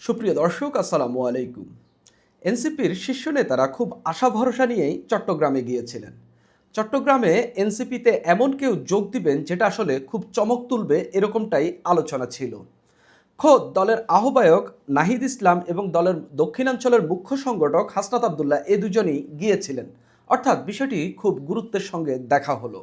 সুপ্রিয় দর্শক, আসসালামু আলাইকুম। এনসিপির শীর্ষ নেতারা খুব আশা ভরসা নিয়েই চট্টগ্রামে গিয়েছিলেন। চট্টগ্রামে এনসিপিতে এমন কেউ যোগ দিবেন যেটা আসলে খুব চমক তুলবে, এরকমটাই আলোচনা ছিল। খোদ দলের আহ্বায়ক নাহিদ ইসলাম এবং দলের দক্ষিণাঞ্চলের মুখ্য সংগঠক হাসনাত আবদুল্লাহ এ দুজনই গিয়েছিলেন। অর্থাৎ বিষয়টি খুব গুরুত্বের সঙ্গে দেখা হলো।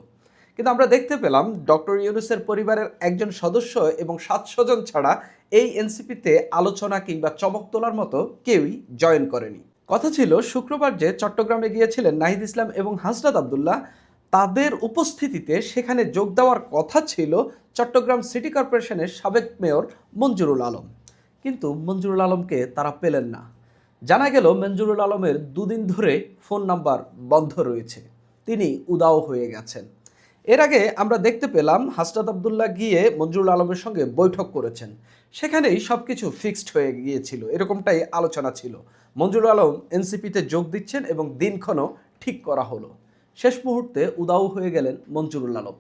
কিন্তু আমরা দেখতে পেলাম ডক্টর ইউনূসের পরিবারের একজন সদস্য এবং ৭০০ জন ছাড়া এই এনসিপিতে আলোচনা কিংবা চমক তোলার মতো কেউই জয়েন করেনি। কথা ছিল শুক্রবার যে চট্টগ্রামে গিয়েছিলেন নাহিদ ইসলাম এবং হাসনাত আবদুল্লাহ, তাদের উপস্থিতিতে সেখানে যোগ দেওয়ার কথা ছিল চট্টগ্রাম সিটি কর্পোরেশনের সাবেক মেয়র মঞ্জুরুল আলম। কিন্তু মঞ্জুরুল আলমকে তারা পেলেন না। জানা গেল মঞ্জুরুল আলমের দুদিন ধরে ফোন নাম্বার বন্ধ রয়েছে, তিনি উদাও হয়ে গেছেন। এর আগে আমরা দেখতে পেলাম হাসনাত আবদুল্লাহ গিয়ে মঞ্জুরুল আলমের সঙ্গে বৈঠক করেছেন, সেখানেই সব কিছু ফিক্সড হয়ে গিয়েছিল, এরকমটাই আলোচনা ছিল। মঞ্জুরুল আলম এনসিপিতে যোগ দিচ্ছেন এবং দিনক্ষণও ঠিক করা হলো। শেষ মুহূর্তে উদাও হয়ে গেলেন মঞ্জুরুল আলম।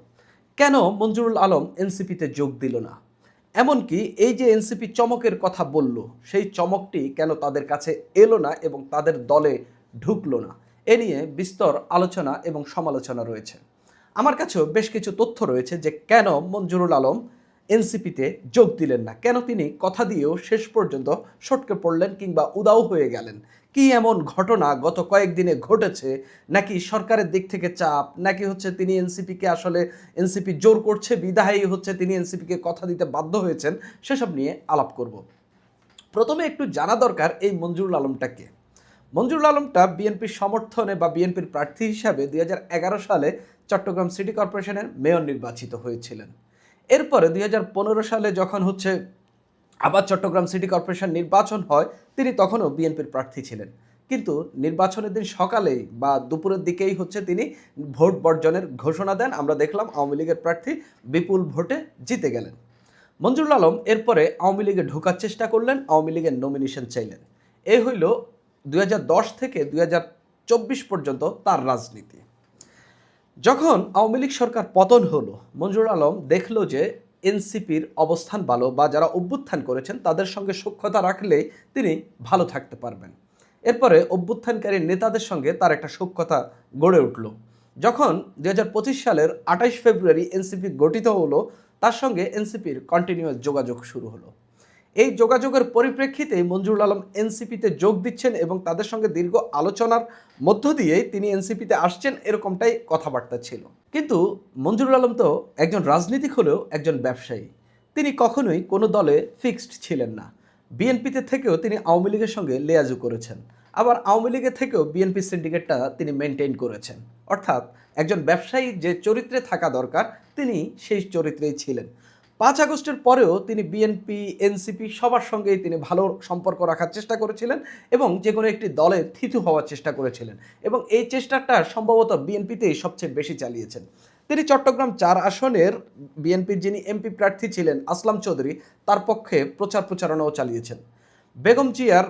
কেন মঞ্জুরুল আলম এনসিপিতে যোগ দিল না? এমনকি এই যে এনসিপি চমকের কথা বলল, সেই চমকটি কেন তাদের কাছে এলো না এবং তাদের দলে ঢুকলো না, এ নিয়ে বিস্তর আলোচনা এবং সমালোচনা রয়েছে। আমার কাছেও বেশ কিছু তথ্য রয়েছে যে কেন মঞ্জুরুল আলম এনসিপিতে যোগ দিলেন না, কেন তিনি কথা দিয়েও শেষ পর্যন্ত সটকে পড়লেন কিংবা উদাও হয়ে গেলেন। কি এমন ঘটনা গত কয়েকদিনে ঘটেছে? নাকি সরকারের দিক থেকে চাপ, নাকি হচ্ছে তিনি এনসিপিকে আসলে এনসিপি জোর করছে বিধায়ী হচ্ছে তিনি এনসিপিকে কথা দিতে বাধ্য হয়েছেন, সেসব নিয়ে আলাপ করব। প্রথমে একটু জানা দরকার এই মঞ্জুরুল আলমটা কে। মঞ্জুরুল আলমটা বিএনপির সমর্থনে বা বিএনপির প্রার্থী হিসাবে ২০১১ সালে চট্টগ্রাম সিটি কর্পোরেশনের মেয়র নির্বাচিত হয়েছিলেন। এরপরে ২০১৫ সালে যখন হচ্ছে আবার চট্টগ্রাম সিটি কর্পোরেশন নির্বাচন হয়, তিনি তখনও বিএনপির প্রার্থী ছিলেন। কিন্তু নির্বাচনের দিন সকালেই বা দুপুরের দিকেই হচ্ছে তিনি ভোট বর্জনের ঘোষণা দেন। আমরা দেখলাম আওয়ামী লীগের প্রার্থী বিপুল ভোটে জিতে গেলেন। মঞ্জুরুল আলম এরপরে আওয়ামী লীগে ঢোকার চেষ্টা করলেন, আওয়ামী লীগের নমিনেশন চাইলেন। এই হইল ২০১০ থেকে ২০২৪ পর্যন্ত তার রাজনীতি। যখন আওয়ামী লীগ সরকার পতন হলো, মঞ্জুরুল আলম দেখলো যে এনসিপির অবস্থান ভালো বা যারা অভ্যুত্থান করেছেন তাদের সঙ্গে সখ্যতা রাখলেই তিনি ভালো থাকতে পারবেন। এরপরে অভ্যুত্থানকারী নেতাদের সঙ্গে তার একটা সখ্যতা গড়ে উঠল। যখন ২০২৫ সালের ২৮ ফেব্রুয়ারি এনসিপি গঠিত হলো, তার সঙ্গে এনসিপির কন্টিনিউয়াস যোগাযোগ শুরু হলো। এই যোগাযোগের পরিপ্রেক্ষিতে মঞ্জুরুল আলম এনসিপিতে যোগ দিচ্ছেন এবং তাদের সঙ্গে দীর্ঘ আলোচনার মধ্য দিয়ে তিনি এনসিপিতে আসছেন, এরকমটাই কথাবার্তা ছিল। কিন্তু মঞ্জুরুল আলম তো একজন রাজনীতিক হলেও একজন ব্যবসায়ী। তিনি কখনোই কোনো দলে ফিক্সড ছিলেন না। বিএনপিতে থেকেও তিনি আওয়ামী লীগের সঙ্গে লেয়াজু করেছেন, আবার আওয়ামী লীগের থেকেও বিএনপি সিন্ডিকেটটা তিনি মেনটেন করেছেন। অর্থাৎ একজন ব্যবসায়ী যে চরিত্রে থাকা দরকার, তিনি সেই চরিত্রেই ছিলেন। ৫ আগস্টের পরেও তিনি বিএনপি, এনসিপি সবার সঙ্গেই তিনি ভালো সম্পর্ক রাখার চেষ্টা করেছিলেন এবং যে কোনো একটি দলে থিতু হওয়ার চেষ্টা করেছিলেন এবং এই চেষ্টাটা সম্ভবত বিএনপিতেই সবচেয়ে বেশি চালিয়েছেন। তিনি চট্টগ্রাম ৪ আসনের বিএনপির যিনি এমপি প্রার্থী ছিলেন আসলাম চৌধুরী, তার পক্ষে প্রচারণাও চালিয়েছেন। বেগম জিয়ার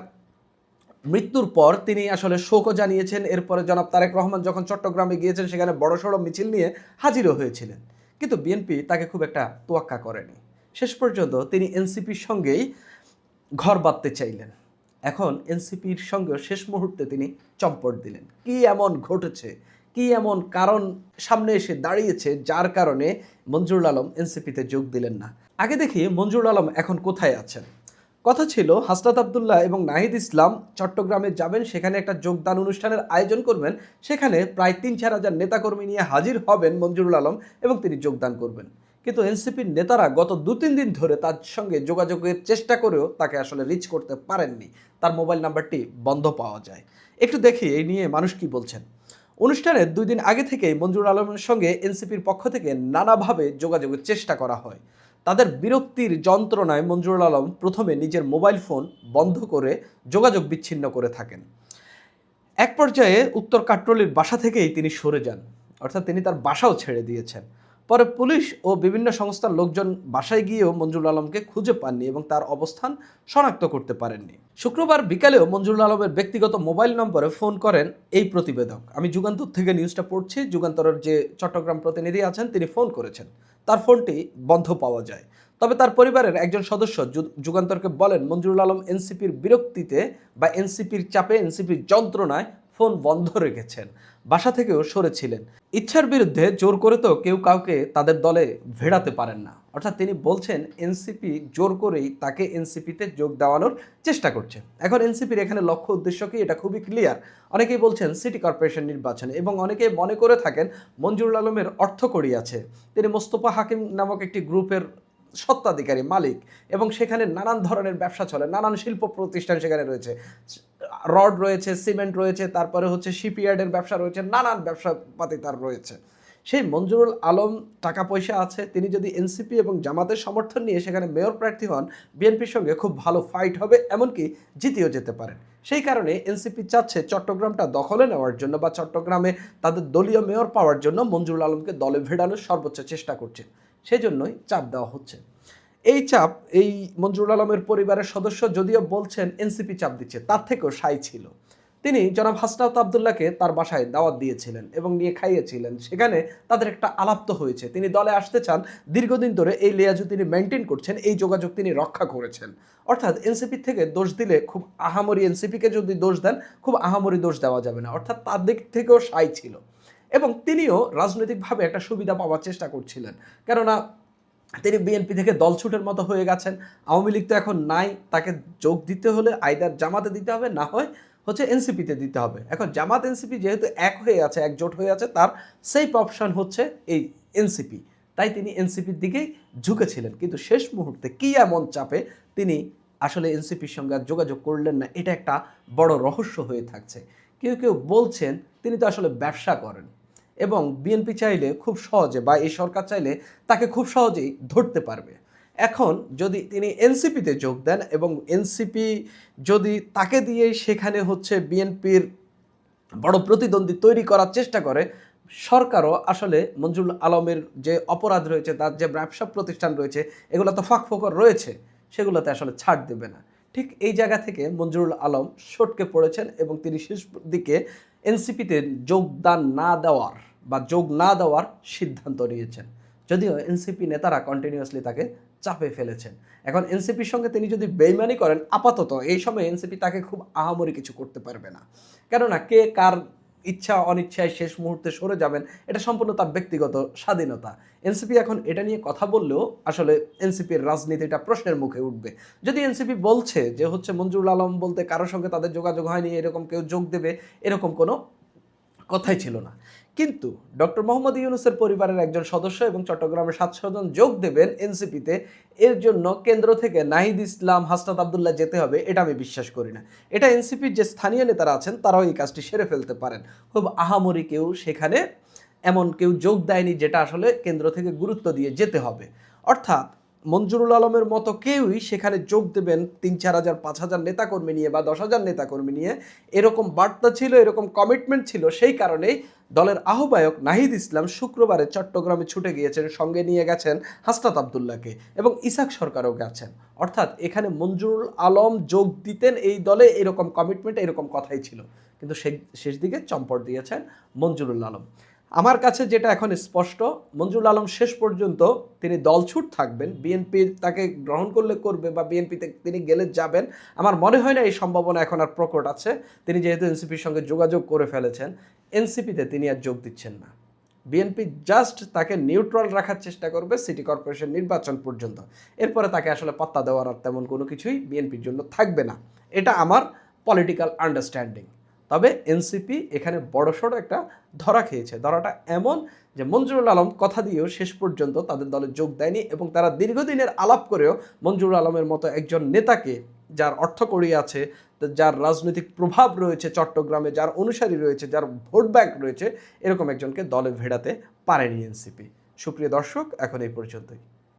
মৃত্যুর পর তিনি আসলে শোকও জানিয়েছেন। এরপরে জনাব তারেক রহমান যখন চট্টগ্রামে গিয়েছেন, সেখানে বড়সড় মিছিল নিয়ে হাজিরও হয়েছিলেন। কিন্তু বিএনপি তাকে খুব একটা তোয়াক্কা করেনি। শেষ পর্যন্ত তিনি এনসিপির সঙ্গেই ঘর বাঁধতে চাইলেন। এখন এনসিপির সঙ্গেও শেষ মুহূর্তে তিনি চম্পট দিলেন। কি এমন ঘটেছে, কি এমন কারণ সামনে এসে দাঁড়িয়েছে যার কারণে মঞ্জুরুল আলম এনসিপিতে যোগ দিলেন না? আগে দেখি মঞ্জুরুল আলম এখন কোথায় আছেন। কথা ছিল হাসনাত আবদুল্লাহ এবং নাহিদ ইসলাম চট্টগ্রামে যাবেন, সেখানে একটা যোগদান অনুষ্ঠানের আয়োজন করবেন। সেখানে প্রায় ৩-৪ হাজার নেতাকর্মী নিয়ে হাজির হবেন মঞ্জুরুল আলম এবং তিনি যোগদান করবেন। কিন্তু এনসিপির নেতারা গত ২-৩ দিন ধরে তার সঙ্গে যোগাযোগের চেষ্টা করেও তাকে আসলে রিচ করতে পারেননি। তার মোবাইল নাম্বারটি বন্ধ পাওয়া যায়। একটু দেখি এই নিয়ে মানুষ কি বলছেন। অনুষ্ঠানের ২ দিন আগে থেকেই মঞ্জুরুল আলমের সঙ্গে এনসিপির পক্ষ থেকে নানাভাবে যোগাযোগের চেষ্টা করা হয়। তাদের বিরক্তির যন্ত্রণায় মঞ্জুরুল আলম প্রথমে নিজের মোবাইল ফোন বন্ধ করে যোগাযোগ বিচ্ছিন্ন করে থাকেন। এক পর্যায়ে উত্তর কাট্রলির বাসা থেকেই তিনি সরে যান, অর্থাৎ তিনি তার বাসাও ছেড়ে দিয়েছেন। পরে পুলিশ ও বিভিন্ন সংস্থার লোকজন বাসায় গিয়েও মঞ্জুরুল আলমকে খুঁজে পাননি এবং তার অবস্থান শনাক্ত করতে পারেননি। শুক্রবার বিকালেও মঞ্জুরুল আলমের ব্যক্তিগত মোবাইল নম্বরে ফোন করেন এই প্রতিবেদক। আমি যুগান্তর থেকে নিউজটা পড়ছি। যুগান্তরের যে চট্টগ্রাম প্রতিনিধি আছেন তিনি ফোন করেছেন, তার ফোনটি বন্ধ পাওয়া যায়। তবে তার পরিবারের একজন সদস্য যুগান্তরকে বলেন, মঞ্জুরুল আলম এনসিপির বিরক্তিতে বা এনসিপির চাপে, এনসিপির যন্ত্রণায় ফোন বন্ধ রেখেছেন, বাসা থেকেও সরেছিলেন। ইচ্ছার বিরুদ্ধে জোর করে তো কেউ কাউকে তাদের দলে ভেড়াতে পারেন না। অর্থাৎ তিনি বলছেন এনসিপি জোর করেই তাকে এনসিপিতে যোগ দেওয়ানোর চেষ্টা করছে। এখন এনসিপির এখানে লক্ষ্য উদ্দেশ্য কি, এটা খুবই ক্লিয়ার। অনেকেই বলছেন সিটি কর্পোরেশন নির্বাচনে, এবং অনেকেই মনে করে থাকেন মঞ্জুরুল আলমের অর্থকড়ি আছে, তিনি মোস্তফা হাকিম নামক একটি গ্রুপের স্বত্বাধিকারী, মালিক, এবং সেখানে নানান ধরনের ব্যবসা চলে, নানান শিল্প প্রতিষ্ঠান সেখানে রয়েছে, রড রয়েছে, সিমেন্ট রয়েছে, তারপরে হচ্ছে শিপইয়ার্ডের ব্যবসা রয়েছে, নানান ব্যবসাপাতি তার রয়েছে। সেই মঞ্জুরুল আলম টাকা পয়সা আছে, তিনি যদি এনসিপি এবং জামাতের সমর্থন নিয়ে সেখানে মেয়র প্রার্থী হন, বিএনপির সঙ্গে খুব ভালো ফাইট হবে, এমনকি জিতেও যেতে পারেন। সেই কারণে এনসিপি চাচ্ছে চট্টগ্রামটা দখলে নেওয়ার জন্য বা চট্টগ্রামে তাদের দলীয় মেয়র পাওয়ার জন্য মঞ্জুরুল আলমকে দলে ভেড়ানোর সর্বোচ্চ চেষ্টা করছে। সেজন্যই চাপ দেওয়া হচ্ছে। এই চাপ, এই মঞ্জুরুল আলমের পরিবারের সদস্য যদিও বলছেন এনসিপি চাপ দিচ্ছে, তার থেকেও সাই ছিল। তিনি জনাব হাসনাত আবদুল্লাহকে তার বাসায় দাওয়াত দিয়েছিলেন এবং নিয়ে খাইয়েছিলেন। সেখানে তাদের একটা আলাপ তো হয়েছে, তিনি দলে আসতে চান, দীর্ঘদিন ধরে এই লেয়াজু তিনি মেনটেন করছেন, এই যোগাযোগ তিনি রক্ষা করেছেন। অর্থাৎ এনসিপি থেকে দোষ দিলে খুব আহামরি, এনসিপিকে যদি দোষ দেন খুব আহামরি দোষ দেওয়া যাবে না। অর্থাৎ তার দিক থেকেও সাই ছিল, এবং তিনিও রাজনৈতিকভাবে একটা সুবিধা পাওয়ার চেষ্টা করছিলেন। কেননা তিনি বিএনপি থেকে দলছুটের মতো হয়ে গেছেন, আওয়ামী লীগ তো এখন নাই, তাকে যোগ দিতে হলে আইদার জামাতে দিতে হবে, না হয় হচ্ছে এনসিপিতে দিতে হবে। এখন জামাত এনসিপি যেহেতু এক হয়ে আছে, একজোট হয়ে আছে, তার সেফ অপশন হচ্ছে এই এনসিপি, তাই তিনি এনসিপির দিকেই ঝুঁকেছিলেন। কিন্তু শেষ মুহূর্তে কী এমন চাপে তিনি আসলে এনসিপির সঙ্গে আর যোগাযোগ করলেন না, এটা একটা বড় রহস্য হয়ে থাকছে। কেউ কেউ বলছেন তিনি তো আসলে ব্যবসা করেন, এবং বিএনপি চাইলে খুব সহজে, বা এই সরকার চাইলে তাকে খুব সহজেই ধরতে পারবে। এখন যদি তিনি এনসিপিতে যোগ দেন এবং এনসিপি যদি তাকে দিয়ে সেখানে হচ্ছে বিএনপির বড় প্রতিদ্বন্দ্বী তৈরি করার চেষ্টা করে, সরকারও আসলে মঞ্জুরুল আলমের যে অপরাধ রয়েছে, তার যে ব্যবসা প্রতিষ্ঠান রয়েছে, এগুলো তো ফাঁক ফোকর রয়েছে, সেগুলোতে আসলে ছাড় দেবে না। ঠিক এই জায়গা থেকে মঞ্জুরুল আলম সটকে পড়েছেন, এবং তিনি শেষ দিকে এনসিপিতে যোগদান না দেওয়ার বা যোগ না দেওয়ার সিদ্ধান্ত নিয়েছেন। যদিও এনসিপি নেতারা কন্টিনিউয়াসলি তাকে চাপে ফেলেছেন। এখন এনসিপির সঙ্গে তিনি যদি বেইমানি করেন, আপাতত এই সময় এনসিপি তাকে খুব আহামরি কিছু করতে পারবে না। কেননা কে কার ইচ্ছা অনিচ্ছায় শেষ মুহূর্তে সরে যাবেন, এটা সম্পূর্ণ তার ব্যক্তিগত স্বাধীনতা। এনসিপি এখন এটা নিয়ে কথা বললেও আসলে এনসিপির রাজনীতিটা প্রশ্নের মুখে উঠবে। যদি এনসিপি বলছে যে হচ্ছে মঞ্জুরুল আলম বলতে কারোর সঙ্গে তাদের যোগাযোগ হয়নি, এরকম কেউ যোগ দেবে, এরকম কোনো কথাই ছিল না। কিন্তু ডক্টর মোহাম্মদ ইউনূসের পরিবারের একজন সদস্য এবং চট্টগ্রামের 700 জন যোগ দেবেন এনসিপিতে, এর জন্য কেন্দ্র থেকে নাহিদ ইসলাম, হাসনাত আবদুল্লাহ যেতে হবে, এটা আমি বিশ্বাস করি না। এটা এনসিপির যে স্থানীয় নেতারা আছেন তারাও এই কাজটি সেরে ফেলতে পারেন। খুব আহামরি কেউ সেখানে এমন কেউ যোগ দেয়নি যেটা আসলে কেন্দ্র থেকে গুরুত্ব দিয়ে যেতে হবে। অর্থাৎ মঞ্জুরুল আলমের মতো কেউই সেখানে যোগ দেবেন 3-4 হাজার 5 হাজার নেতাকর্মী নিয়ে বা 10 হাজার নেতাকর্মী নিয়ে, এরকম বার্তা ছিল, এরকম কমিটমেন্ট ছিল। সেই কারণেই দলের আহ্বায়ক নাহিদ ইসলাম শুক্রবারে চট্টগ্রামে ছুটে গিয়েছেন, সঙ্গে নিয়ে গেছেন হাসনাত আবদুল্লাহকে, এবং ইসাক সরকারও গেছেন। অর্থাৎ এখানে মঞ্জুরুল আলম যোগ দিতেন এই দলে, এরকম কমিটমেন্ট, এরকম কথাই ছিল। কিন্তু শেষ দিকে চম্পট দিয়েছেন মঞ্জুরুল আলম। আমার কাছে যেটা এখন স্পষ্ট, মঞ্জুরুল আলম শেষ পর্যন্ত তিনি দলছুট থাকবেন, বিএনপি তাকে গ্রহণ করলে করবে বা বিএনপিতে তিনি গেলে যাবেন। আমার মনে হয় না এই সম্ভাবনা এখন আর প্রকট আছে। তিনি যেহেতু এনসিপির সঙ্গে যোগাযোগ করে ফেলেছেন, এনসিপিতে তিনি আর যোগ দিচ্ছেন না। বিএনপি জাস্ট তাকে নিউট্রাল রাখার চেষ্টা করবে সিটি কর্পোরেশন নির্বাচন পর্যন্ত। এরপরে তাকে আসলে পাত্তা দেওয়ার আর তেমন কোনো কিছুই বিএনপির জন্য থাকবে না। এটা আমার পলিটিক্যাল আন্ডারস্ট্যান্ডিং। তবে এনসিপি এখানে বড়সড় একটা ধরা খেয়েছে। ধরাটা এমন যে মঞ্জুরুল আলম কথা দিয়েও শেষ পর্যন্ত তাদের দলে যোগ দেয়নি, এবং তারা দীর্ঘদিনের আলাপ করেও মঞ্জুরুল আলমের মতো একজন নেতাকে, যার অর্থকড়ি আছে, যার রাজনৈতিক প্রভাব রয়েছে চট্টগ্রামে, যার অনুসারী রয়েছে, যার ভোট ব্যাংক রয়েছে, এরকম একজনকে দলে ভেড়াতে পারেনি এনসিপি। সুপ্রিয় দর্শক, এখন এই পর্যন্তই।